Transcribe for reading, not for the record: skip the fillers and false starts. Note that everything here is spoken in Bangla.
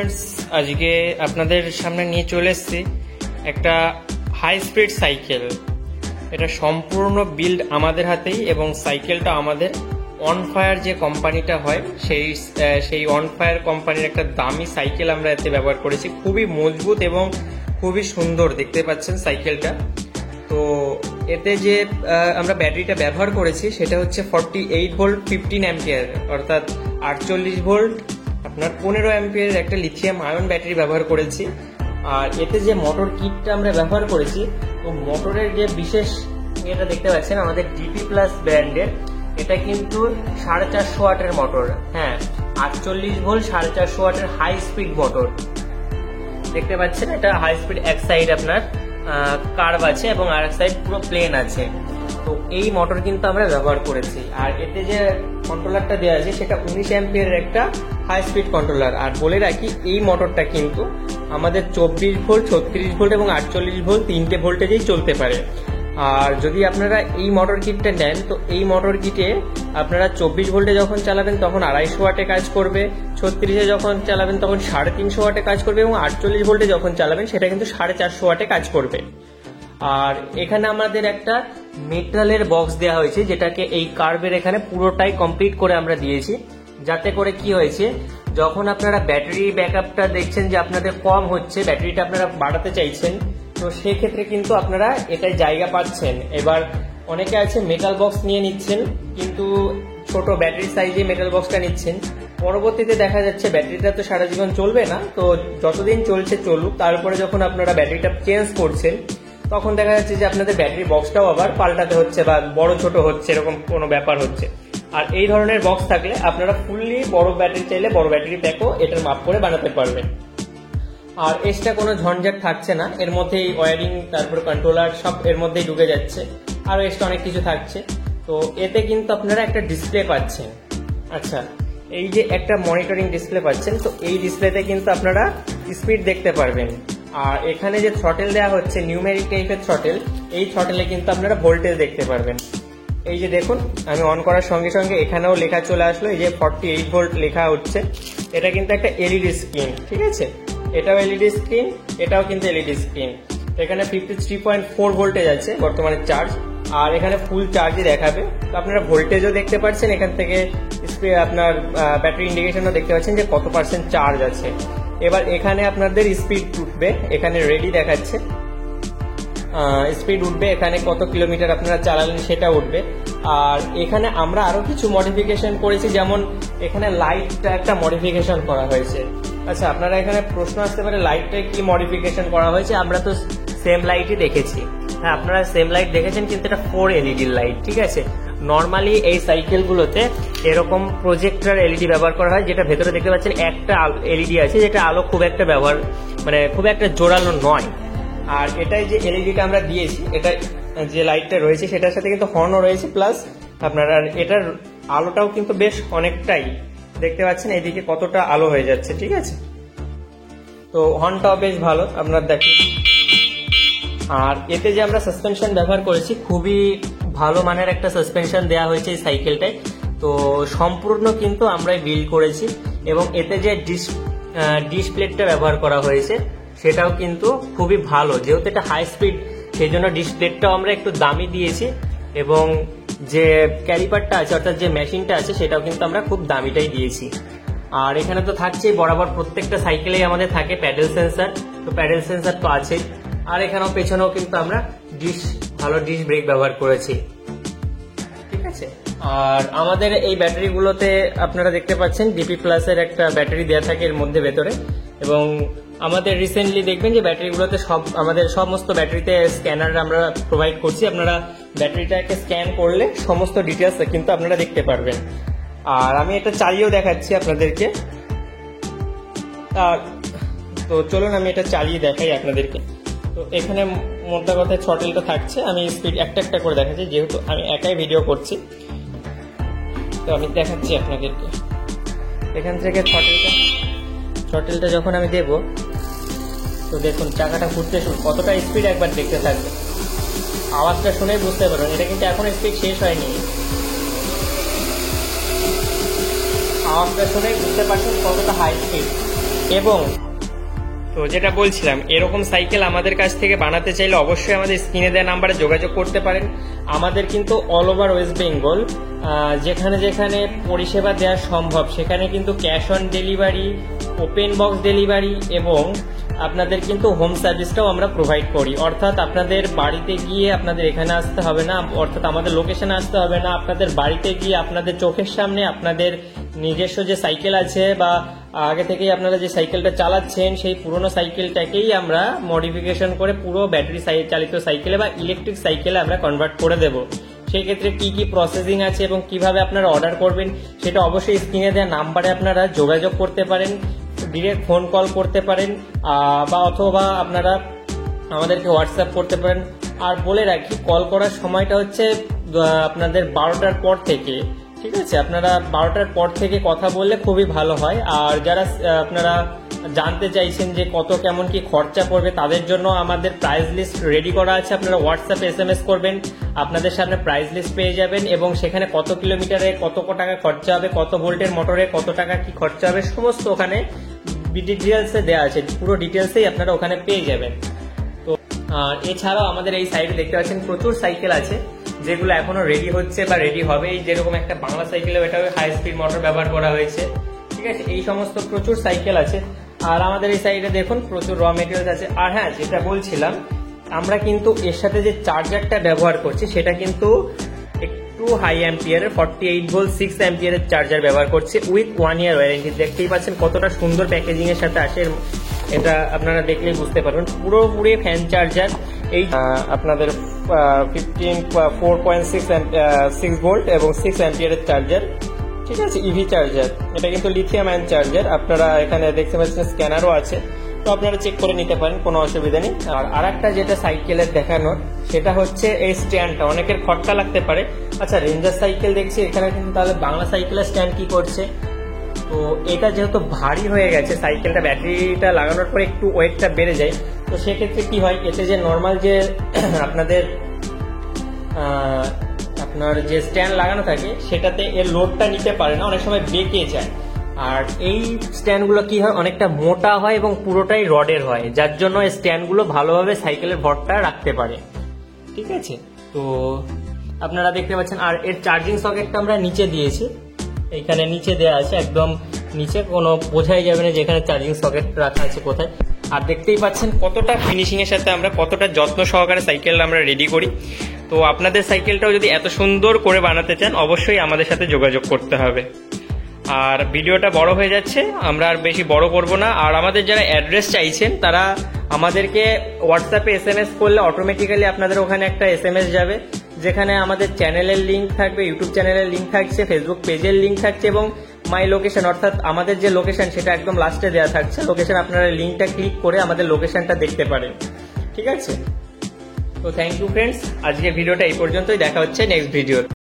ফ্রেন্ডস, আজকে আপনাদের সামনে নিয়ে চলে এসেছি একটা হাই স্পিড সাইকেল। এটা সম্পূর্ণ বিল্ড আমাদের হাতেই এবং সাইকেলটা আমাদের অন ফায়ার যে কোম্পানিটা হয় সেই অন ফায়ার কোম্পানির একটা দামি সাইকেল আমরা এতে ব্যবহার করেছি। খুবই মজবুত এবং খুবই সুন্দর দেখতে পাচ্ছেন সাইকেলটা। তো এতে যে আমরা ব্যাটারিটা ব্যবহার করেছি সেটা হচ্ছে 48 ভোল্ট 15 অ্যাম্পিয়ার, অর্থাৎ 48 ভোল্ট আপনার 15 অ্যাম্পিয়ারের একটা লিথিয়াম আয়ন ব্যাটারি ব্যবহার করেছি। আর এতে যে মোটর কিটটা আমরা ব্যবহার করেছি, তো মোটরের যে বিশেষ এটা দেখতে পাচ্ছেন আমাদের ডিপি প্লাস ব্র্যান্ডের, এটা কিন্তু 450 ওয়াটের মোটর। হ্যাঁ, 48 ভোল্ট 450 ওয়াটের হাই স্পিড মোটর দেখতে পাচ্ছেন। এটা হাই স্পিড, এক সাইড আপনার কার্ভ আছে এবং আর এক সাইড পুরো প্লেন আছে। তো এই মোটর কিন্তু আমরা ব্যবহার করেছি। আর এতে যে কন্ট্রোলারটা দেওয়া আছে সেটা 19 অ্যাম্পিয়ারের একটা হাই স্পিড কন্ট্রোলার। আর বলে রাখি, এই মোটরটা কিন্তু আমাদের 24 ভোল্ট 36 ভোল্ট এবং 48 ভোল্ট তিনটে ভোল্টেজেই চলতে পারে। আর যদি আপনারা এই মোটর কিটটা নেন, তো এই মোটর কিটে আপনারা 24 ভোল্টে যখন চালাবেন তখন 250 ওয়াটে কাজ করবে, 36-এ যখন চালাবেন তখন 350 ওয়াটে কাজ করবে এবং 48 ভোল্টে যখন চালাবেন সেটা কিন্তু 450 ওয়াটে কাজ করবে। আর এখানে আমাদের একটা মেটালের বক্স দেওয়া হয়েছে, যেটাকে এই কার্ভের এখানে পুরোটাই কমপ্লিট করে আমরা দিয়েছি, যাতে করে কি হয়েছে, যখন আপনারা ব্যাটারি ব্যাকআপটা দেখছেন যে আপনাদের কম হচ্ছে, ব্যাটারিটা আপনারা বাড়াতে চাইছেন, তো সেক্ষেত্রে কিন্তু আপনারা এটাই জায়গা পাচ্ছেন। এবার অনেকে আছে মেটাল বক্স নিয়ে নিচ্ছেন, কিন্তু ছোট ব্যাটারি সাইজে মেটাল বক্সটা নিচ্ছেন, পরবর্তীতে দেখা যাচ্ছে ব্যাটারিটা তো সারা জীবন চলবে না, তো যতদিন চলছে চলুক, তারপরে যখন আপনারা ব্যাটারিটা চেঞ্জ করছেন তখন দেখা যাচ্ছে যে আপনাদের ব্যাটারি বক্সটাও আবার পাল্টাতে হচ্ছে বা বড় ছোট হচ্ছে, এরকম কোনো ব্যাপার হচ্ছে। আর এই ধরনের বক্স থাকলে আপনারা ফুললি বড় ব্যাটারি চাইলে বড় ব্যাটারি প্যাকও এটার মাপ করে বানাতে পারবেন। আর এক্সট্রা কোনো ঝঞ্ঝাট থাকছে না, এর মধ্যেই ওয়ারিং, তারপর কন্ট্রোলার সব এর মধ্যেই ঢুকে যাচ্ছে, আরও এক্সট্রা অনেক কিছু থাকছে। তো এতে কিন্তু আপনারা একটা ডিসপ্লে পাচ্ছেন। আচ্ছা, এই যে একটা মনিটরিং ডিসপ্লে পাচ্ছেন, তো এই ডিসপ্লেতে কিন্তু আপনারা স্পিড দেখতে পারবেন। আর এখানে যে থ্রটেল দেওয়া হচ্ছে নিউমেরিক টাইপের থ্রটেল, এই থ্রটেলে কিন্তু আপনারা ভোল্টেজ দেখতে পারবেন। এই যে দেখুন, আমি অন করার সঙ্গে সঙ্গে এখানেও লেখা চলে আসলো, এই যে 48 ভোল্ট লেখা হচ্ছে। এটা কিন্তু একটা এলইডি স্ক্রিন, ঠিক আছে, এটাও এলইডি স্ক্রিন, এটাও কিন্তু এলইডি স্ক্রিন। এখানে 53.4 ভোল্টেজ আছে বর্তমানে চার্জ, আর এখানে ফুল চার্জই দেখাবে। তো আপনারা ভোল্টেজও দেখতে পাচ্ছেন, এখান থেকে আপনার ব্যাটারি ইন্ডিকেশনও দেখতে পাচ্ছেন যে কত পার্সেন্ট চার্জ আছে। এবার এখানে আপনাদের স্পিড উঠবে, এখানে রেডি দেখাচ্ছে স্পিড উঠবে, এখানে কত কিলোমিটার আপনারা চালালেন সেটা উঠবে। আর এখানে আমরা আরো কিছু মডিফিকেশন করেছি, যেমন এখানে লাইটটা একটা মডিফিকেশন করা হয়েছে। আচ্ছা, আপনারা এখানে প্রশ্ন আসতে পারে লাইটটা কি মডিফিকেশন করা হয়েছে। আমরা তো সেম লাইটই দেখেছি। হ্যাঁ, আপনারা সেম লাইট দেখেছেন, কিন্তু এটা 4 এলইডি লাইট, ঠিক আছে। নর্মালি এই সাইকেলগুলোতে এরকম প্রজেক্টর এলইডি ব্যবহার করা হয়, যেটা ভেতরে দেখতে পাচ্ছেন একটা এলইডি আছে, যেটা আলো খুব একটা ব্যবহার খুব একটা জোরালো নয়। আর এটাই যে এলইডিটা আমরা দিয়েছি, এটা যে লাইটটা রয়েছে সেটার সাথে কিন্তু হর্নও রয়েছে, প্লাস আপনারা এটার আলোটাও কিন্তু বেশ অনেকটাই দেখতে পাচ্ছেন, এদিকে কতটা আলো হয়ে যাচ্ছে, ঠিক আছে। তো হর্নটাও বেশ ভালো আপনারা দেখেন। আর এতে যে আমরা সাসপেনশন ব্যবহার করেছি, খুবই ভালো মানের একটা সাসপেনশন দেওয়া হয়েছে এই সাইকেলটায়। তো সম্পূর্ণ কিন্তু আমরাই বিল্ড করেছি, এবং এতে যে ডিসপ্লেটা ব্যবহার করা হয়েছে সেটাও কিন্তু খুবই ভালো, যেহেতু এটা হাই স্পিড, সেই জন্য ডিসপ্লেটাও আমরা একটু দামি দিয়েছি, এবং যে ক্যালিপারটা আছে অর্থাৎ যে মেশিনটা আছে সেটাও কিন্তু আমরা খুব দামিটাই দিয়েছি। আর এখানে তো থাকছেই বরাবর, প্রত্যেকটা সাইকেলেই আমাদের থাকে প্যাডেল সেন্সার, তো প্যাডেল সেন্সার তো আছেই। আর এখানেও পেছনেও কিন্তু আমরা ভালো ডিশ ব্রেক ব্যবহার করেছি, ঠিক আছে। আর আমাদের এই ব্যাটারিগুলোতে আপনারা দেখতে পাচ্ছেন ডিপি প্লাসের একটা ব্যাটারি দেওয়া থাকে এর মধ্যে ভেতরে, এবং আমাদের রিসেন্টলি দেখবেন যে ব্যাটারিগুলোতে আমাদের সমস্ত ব্যাটারিতে স্ক্যানার আমরা প্রোভাইড করছি। আপনারা ব্যাটারিটাকে স্ক্যান করলে সমস্ত ডিটেলস কিন্তু আপনারা দেখতে পারবেন। আর আমি এটা চালিয়েও দেখাচ্ছি আপনাদেরকে। তো চলুন আমি এটা চালিয়ে দেখাই আপনাদেরকে। তো এখানে মোদ্দা কথায় থ্রটেলটা থাকছে, আমি স্পিড একটা একটা করে দেখাচ্ছি, যেহেতু আমি একাই ভিডিও করছি, তো আমি দেখাচ্ছি আপনাদেরকে। এখান থেকে থ্রটেলটা যখন আমি দেব, তো দেখুন চাকাটা ঘুরতে কতটা স্পিড একবার দেখতে থাকবে, আওয়াজটা শুনেই বুঝতে পারবেন। এটা কিন্তু এখন স্পিড শেষ হয়নি, আওয়াজটা শুনেই বুঝতে পারছেন কতটা হাই স্পিড। এবং তো যেটা বলছিলাম, এরকম সাইকেল আমাদের কাছ থেকে বানাতে চাইলে অবশ্যই আমাদের স্ক্রিনে দেওয়া নাম্বারে যোগাযোগ করতে পারেন। আমাদের কিন্তু অল ওভার ওয়েস্ট বেঙ্গল যেখানে যেখানে পরিষেবা দেওয়া সম্ভব সেখানে কিন্তু cash on delivery, open box delivery এবং আপনাদের কিন্তু হোম সার্ভিসটাও আমরা প্রোভাইড করি। অর্থাৎ আপনাদের বাড়িতে গিয়ে আপনাদের এখানে আসতে হবে না, অর্থাৎ আমাদের লোকেশনে আসতে হবে না, আপনাদের বাড়িতে গিয়ে আপনাদের চোখের সামনে আপনাদের নিজস্ব যে সাইকেল আছে বা আগে থেকেই আপনারা যে সাইকেলটা চালাচ্ছেন সেই পুরোনো সাইকেলটাকেই আমরা মডিফিকেশন করে পুরো ব্যাটারি চালিত সাইকেলে বা ইলেকট্রিক সাইকেলে আমরা কনভার্ট করে দেব। সেই ক্ষেত্রে কি কি প্রসেসিং আছে এবং কিভাবে আপনারা অর্ডার করবেন সেটা অবশ্যই স্ক্রিনে দেওয়া নাম্বারে আপনারা যোগাযোগ করতে পারেন, ডিরেক্ট ফোন কল করতে পারেন বা অথবা আপনারা আমাদেরকে হোয়াটসঅ্যাপ করতে পারেন। আর বলে রাখি, কল করার সময়টা হচ্ছে আপনাদের 12টার পর থেকে, ঠিক আছে? আপনারা 12টার পর থেকে কথা বললে খুবই ভালো হয়। আর যারা আপনারা জানতে চাইছেন যে কত কেমন কি খরচা পড়বে তাদের জন্য আমাদের প্রাইস লিস্ট রেডি করা আছে। আপনারা হোয়াটসঅ্যাপে SMS করবেন, আপনাদের সামনে প্রাইস লিস্ট পেয়ে যাবেন এবং সেখানে কত কিলোমিটারে কত টাকা খরচা হবে, কত ভোল্টের মোটরে কত টাকা কি খরচা হবে সমস্ত ওখানে ডিটেলসে দেওয়া আছে, পুরো ডিটেলসেই আপনারা ওখানে পেয়ে যাবেন। তো আর এছাড়াও আমাদের এই সাইডে দেখতে পাচ্ছেন প্রচুর সাইকেল আছে যেগুলো এখনো রেডি হচ্ছে বা রেডি হবে। যেরকম একটা বাংলা সাইকেলে এটা হাই স্পিড মোটর ব্যবহার করা হয়েছে, ঠিক আছে? এই সমস্ত প্রচুর সাইকেল আছে। আর আমাদের এই সাইডে দেখুন প্রচুর র মেটেরিয়ালস আছে। আর হ্যাঁ, যেটা বলছিলাম, আমরা কিন্তু এর সাথে যে চার্জারটা ব্যবহার করছি সেটা কিন্তু একটু হাই অ্যাম্পিয়ারের 48 ভোল্ট 6 অ্যাম্পিয়ারের চার্জার ব্যবহার করছি উইথ 1 ইয়ার ওয়ারেন্টি। দেখতেই পাচ্ছেন কতটা সুন্দর প্যাকেজিং এর সাথে আসে, এটা আপনারা দেখলেই বুঝতে পারবেন। পুরোপুরি ফ্যান চার্জার, এই আপনাদের 4.6 ভোল্ট এবং 6 অ্যাম্পিয়ারের চার্জার, ঠিক আছে? ইভি চার্জার, এটা কিন্তু লিথিয়াম আয়ন চার্জার। আপনারা এখানে দেখতে পাচ্ছেন স্ক্যানারও আছে, তো আপনারা চেক করে নিতে পারেন, কোনো অসুবিধা নেই। আর আরেকটা যেটা সাইকেলের দেখানোর সেটা হচ্ছে এই স্ট্যান্ডটা। অনেকের খটকা লাগতে পারে, আচ্ছা রেঞ্জার সাইকেল দেখছি এখানে কিন্তু তাহলে বাংলা সাইকেলের স্ট্যান্ড কি করছে? তো এটা যেহেতু ভারী হয়ে গেছে সাইকেলটা, ব্যাটারিটা লাগানোর পরে একটু ওয়েটটা বেড়ে যায়, তো সেক্ষেত্রে কি হয়, এতে যে নর্মাল যে আপনাদের আপনার যে স্ট্যান্ড লাগানো থাকে সেটাতে এর লোডটা নিতে পারে না, অনেক সময় বেঁকে যায়। আর এই স্ট্যান্ডগুলো কি হয়, অনেকটা মোটা হয় এবং পুরোটাই রডের হয়, যার জন্য এই স্ট্যান্ডগুলো ভালোভাবে সাইকেলের ভরটা রাখতে পারে, ঠিক আছে? তো আপনারা দেখতে পাচ্ছেন। আর এর চার্জিং সকেটটা আমরা নিচে দিয়েছি, এইখানে নিচে দেওয়া আছে, একদম নিচে, কোনো বোঝাই যাবে না যেখানে চার্জিং সকেট রাখা আছে কোথায়। আর দেখতেই পাচ্ছেন কতটা ফিনিশিং এর সাথে আমরা কতটা যত্ন সহকারে সাইকেল আমরা রেডি করি। তো আপনাদের সাইকেলটাও যদি এত সুন্দর করে বানাতে চান অবশ্যই আমাদের সাথে যোগাযোগ করতে হবে। আর ভিডিওটা বড় হয়ে যাচ্ছে, আমরা আর বেশি বড় করব না। আর আমাদের যারা অ্যাড্রেস চাইছেন তারা আমাদেরকে হোয়াটসঅ্যাপে SMS করলে অটোমেটিক্যালি আপনাদের ওখানে একটা SMS যাবে, যেখানে আমাদের চ্যানেলের লিঙ্ক থাকবে, ইউটিউব চ্যানেলের লিঙ্ক থাকছে, ফেসবুক পেজের লিঙ্ক থাকছে এবং মাই লোকেশন, অর্থাৎ আমাদের যে লোকেশন সেটা একদম লাস্টে দেওয়া থাকছে। লোকেশন আপনারা লিঙ্কটা ক্লিক করে আমাদের লোকেশনটা দেখতে পারেন, ঠিক আছে? তো থ্যাংক ইউ ফ্রেন্ডস, আজকে ভিডিওটা এই পর্যন্তই, দেখা হচ্ছে নেক্সট ভিডিও।